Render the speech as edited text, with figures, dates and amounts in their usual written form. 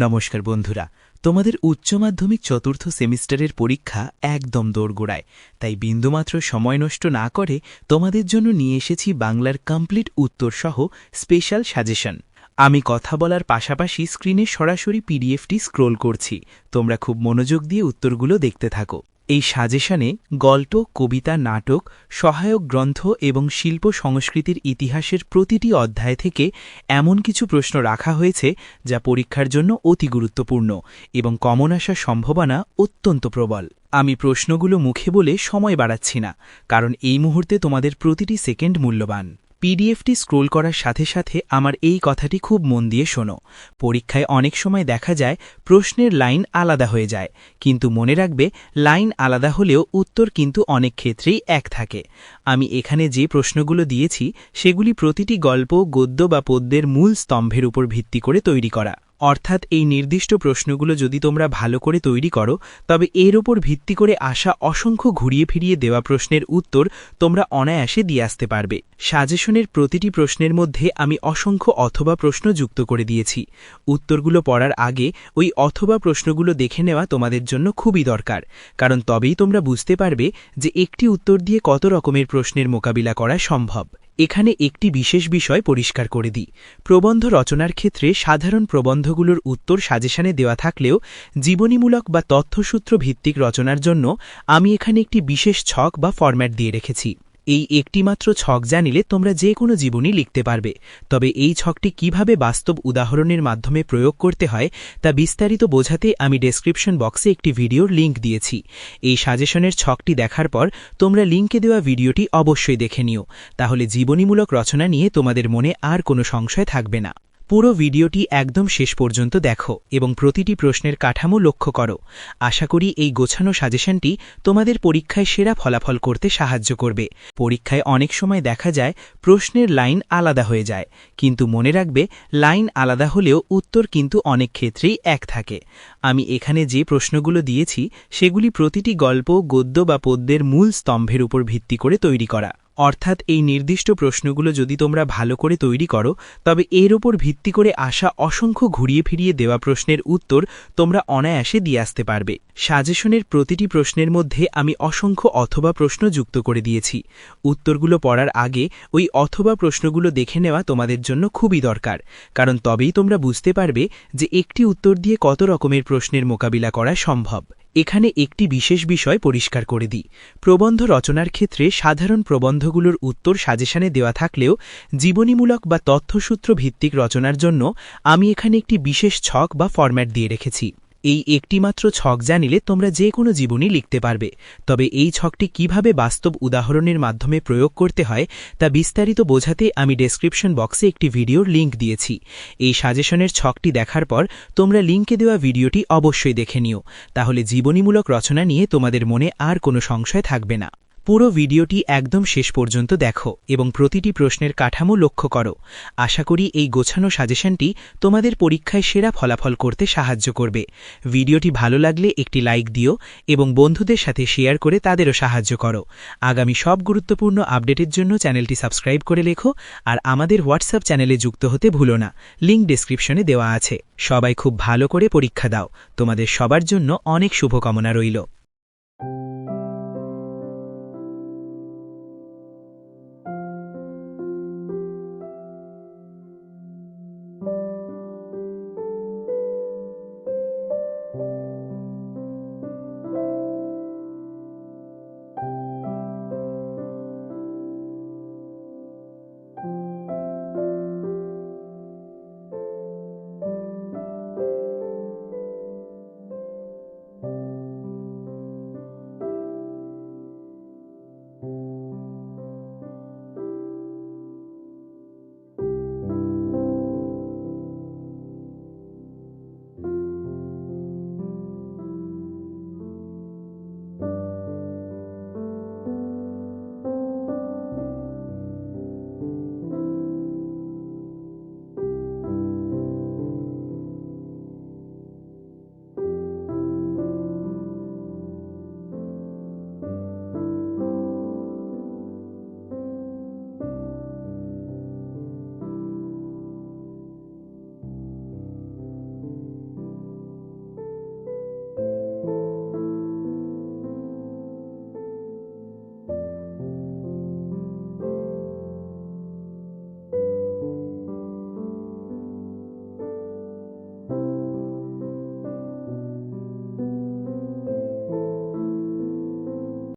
নমস্কার বন্ধুরা, তোমাদের উচ্চ মাধ্যমিক চতুর্থ সেমিস্টারের পরীক্ষা একদম দোরগোড়ায়, তাই বিন্দুমাত্র সময় নষ্ট না করে তোমাদের জন্য নিয়ে এসেছি বাংলার কমপ্লিট উত্তরসহ স্পেশাল সাজেশন। আমি কথা বলার পাশাপাশি স্ক্রিনে সরাসরি পিডিএফটি স্ক্রোল করছি, তোমরা খুব মনোযোগ দিয়ে উত্তরগুলো দেখতে থাকো। এই সাজেশনে গল্প, কবিতা, নাটক, সহায়ক গ্রন্থ এবং শিল্প সংস্কৃতির ইতিহাসের প্রতিটি অধ্যায় থেকে এমন কিছু প্রশ্ন রাখা হয়েছে যা পরীক্ষার জন্য অতি গুরুত্বপূর্ণ এবং কমন আসার সম্ভাবনা অত্যন্ত প্রবল। আমি প্রশ্নগুলো মুখে বলে সময় বাড়াচ্ছি না, কারণ এই মুহূর্তে তোমাদের প্রতিটি সেকেন্ড মূল্যবান। পিডিএফটি স্ক্রোল করার সাথে সাথে আমার এই কথাটি খুব মন দিয়ে শোনো। পরীক্ষায় অনেক সময় দেখা যায় প্রশ্নের লাইন আলাদা হয়ে যায়, কিন্তু মনে রাখবে লাইন আলাদা হলেও উত্তর কিন্তু অনেক ক্ষেত্রেই এক থাকে। আমি এখানে যে প্রশ্নগুলো দিয়েছি সেগুলি প্রতিটি গল্প, গদ্য বা পদ্যের মূল স্তম্ভের উপর ভিত্তি করে তৈরি করা। অর্থাৎ এই নির্দিষ্ট প্রশ্নগুলো যদি তোমরা ভালো করে তৈরি করো, তবে এর ওপর ভিত্তি করে আসা অসংখ্য ঘুরিয়ে ফিরিয়ে দেওয়া প্রশ্নের উত্তর তোমরা অনায়াসে দিয়ে আসতে পারবে। সাজেশনের প্রতিটি প্রশ্নের মধ্যে আমি অসংখ্য অথবা প্রশ্ন যুক্ত করে দিয়েছি। উত্তরগুলো পড়ার আগে ওই অথবা প্রশ্নগুলো দেখে নেওয়া তোমাদের জন্য খুবই দরকার, কারণ তবেই তোমরা বুঝতে পারবে যে একটি উত্তর দিয়ে কত রকমের প্রশ্নের মোকাবিলা করা সম্ভব। এখানে একটি বিশেষ বিষয় পরিষ্কার করে দিই। প্রবন্ধ রচনার ক্ষেত্রে সাধারণ প্রবন্ধগুলোর উত্তর সাজেশনে দেওয়া থাকলেও জীবনীমূলক বা তথ্যসূত্র ভিত্তিক রচনার জন্য আমি এখানে একটি বিশেষ ছক বা ফরম্যাট দিয়ে রেখেছি। এই একটিমাত্র ছক জানিলে তোমরা যে কোনো জীবনী লিখতে পারবে, তবে এই ছকটি কিভাবে বাস্তব উদাহরণের মাধ্যমে প্রয়োগ করতে হয় তা বিস্তারিত বোঝাতে আমি ডেসক্রিপশন বক্সে একটি ভিডিওর লিঙ্ক দিয়েছি। এই সাজেশনের ছকটি দেখার পর তোমরা লিঙ্কে দেওয়া ভিডিওটি অবশ্যই দেখে নিও, তাহলে জীবনীমূলক রচনা নিয়ে তোমাদের মনে আর কোনো সংশয় থাকবে না। পুরো ভিডিওটি একদম শেষ পর্যন্ত দেখো এবং প্রতিটি প্রশ্নের কাঠামো লক্ষ্য করো। আশা করি এই গোছানো সাজেশনটি তোমাদের পরীক্ষায় সেরা ফলাফল করতে সাহায্য করবে। পরীক্ষায় অনেক সময় দেখা যায় প্রশ্নের লাইন আলাদা হয়ে যায়, কিন্তু মনে রাখবে লাইন আলাদা হলেও উত্তর কিন্তু অনেক ক্ষেত্রেই এক থাকে। আমি এখানে যে প্রশ্নগুলো দিয়েছি সেগুলি প্রতিটি গল্প, গদ্য বা পদ্যের মূল স্তম্ভের উপর ভিত্তি করে তৈরি করা। অর্থাৎ এই নির্দিষ্ট প্রশ্নগুলো যদি তোমরা ভালো করে তৈরি করো, তবে এর ওপর ভিত্তি করে আসা অসংখ্য ঘুরিয়ে ফিরিয়ে দেওয়া প্রশ্নের উত্তর তোমরা অনায়াসে দিয়ে আসতে পারবে। সাজেশনের প্রতিটি প্রশ্নের মধ্যে আমি অসংখ্য অথবা প্রশ্ন যুক্ত করে দিয়েছি। উত্তরগুলো পড়ার আগে ওই অথবা প্রশ্নগুলো দেখে নেওয়া তোমাদের জন্য খুবই দরকার, কারণ তবেই তোমরা বুঝতে পারবে যে একটি উত্তর দিয়ে কত রকমের প্রশ্নের মোকাবিলা করা সম্ভব। এখানে একটি বিশেষ বিষয় পরিষ্কার করে দিই। প্রবন্ধ রচনার ক্ষেত্রে সাধারণ প্রবন্ধগুলোর উত্তর সাজেশনে দেওয়া থাকলেও জীবনীমূলক বা তথ্যসূত্র ভিত্তিক রচনার জন্য আমি এখানে একটি বিশেষ ছক বা ফরম্যাট দিয়ে রেখেছি। এই একটিমাত্র ছক জানিলে তোমরা যে কোনো জীবনী লিখতে পারবে, তবে এই ছকটি কিভাবে বাস্তব উদাহরণের মাধ্যমে প্রয়োগ করতে হয় তা বিস্তারিত বোঝাতে আমি ডেসক্রিপশন বক্সে একটি ভিডিওর লিঙ্ক দিয়েছি। এই সাজেশনের ছকটি দেখার পর তোমরা লিঙ্কে দেওয়া ভিডিওটি অবশ্যই দেখে নিও, তাহলে জীবনীমূলক রচনা নিয়ে তোমাদের মনে আর কোনো সংশয় থাকবে না। পুরো ভিডিওটি একদম শেষ পর্যন্ত দেখো এবং প্রতিটি প্রশ্নের কাঠামো লক্ষ্য করো। আশা করি এই গোছানো সাজেশনটি তোমাদের পরীক্ষায় সেরা ফলাফল করতে সাহায্য করবে। ভিডিওটি ভালো লাগলে একটি লাইক দিও এবং বন্ধুদের সাথে শেয়ার করে তাদেরও সাহায্য করো। আগামী সব গুরুত্বপূর্ণ আপডেটের জন্য চ্যানেলটি সাবস্ক্রাইব করে লেখো, আর আমাদের হোয়াটসঅ্যাপ চ্যানেলে যুক্ত হতে ভুলো না, লিঙ্ক ডেসক্রিপশনে দেওয়া আছে। সবাই খুব ভালো করে পরীক্ষা দাও। তোমাদের সবার জন্য অনেক শুভকামনা রইল।